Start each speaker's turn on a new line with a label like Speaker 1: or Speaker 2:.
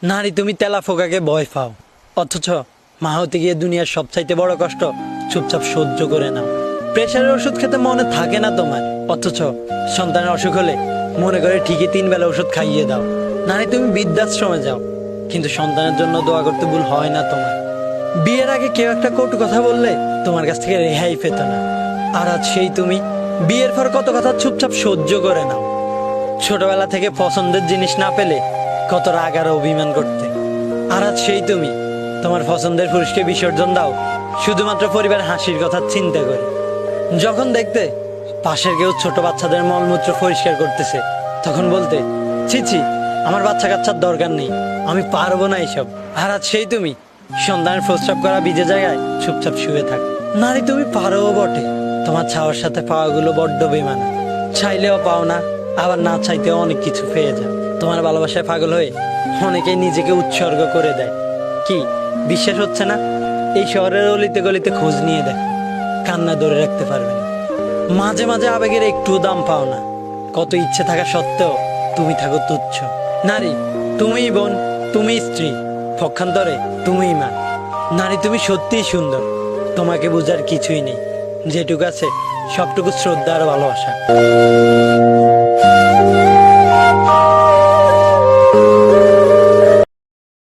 Speaker 1: নারী তুমি তেলা ফোকাকে ভয় পাও, অথচ মা হতে গিয়ে দুনিয়ার সবচাইতে বড় কষ্ট চুপচাপ সহ্য করে নাও। প্রেশারের ওষুধ খেতে মনে থাকে না তোমার, অথচ সন্তানের অসুখ হলে মনে করে ঠিকই 3 বেলা ওষুধ খাইয়ে দাও। নারী তুমি বৃদ্ধাশ্রমে যাও, কিন্তু সন্তানের জন্য দোয়া করতে ভুল হয় না তোমার। বিয়ের আগে কেউ একটা কটু কথা বললে তোমার কাছ থেকে রেহাই পেত না, আর আজ সেই তুমি বিয়ের পর কত কথা চুপচাপ সহ্য করে নাও। ছোটবেলা থেকে পছন্দের জিনিস না পেলে কত রাগ আর অভিমান করতে, আর আজ সেই তুমি তোমার পছন্দের পুরুষকে বিসর্জন দাও শুধুমাত্র পরিবার হাসির কথা চিন্তা করে। যখন দেখতে পাশের কেউ ছোট বাচ্চাদের মলমূত্র পরিষ্কার করতেছে, তখন বলতে ছি ছি, আমার বাচ্চা কাচ্চার দরকার নেই, আমি পারবো না এইসব। আর আজ সেই তুমি সন্তানের প্রস্রাব করা ভিজে জায়গায় চুপচাপ শুয়ে থাকো। নারী তুমি পারো বটে, তোমার ছাওয়ার সাথে পাওয়াগুলো বড্ড বেমানা। চাইলেও পাও না, আবার না চাইতেও অনেক কিছু পেয়ে যাও। তোমার ভালোবাসায় পাগল হয়ে অনেকেই নিজেকে উৎসর্গ করে দেয়। কি বিশ্বাস হচ্ছে না? এই শহরের অলিতে গলিতে খোঁজ নিয়ে দেখ, কান্না ধরে রাখতে পারবে না। মাঝে মাঝে আবেগের একটু দাম পাও না, কত ইচ্ছে থাকা সত্ত্বেও তুমি থাকো তুচ্ছ। নারী তুমিই বোন, তুমি স্ত্রী, পক্ষান্তরে তুমিই মা। নারী তুমি সত্যিই সুন্দর, তোমাকে বোঝার কিছুই নেই। যেটুকু আছে সবটুকু শ্রদ্ধা আর ভালোবাসা।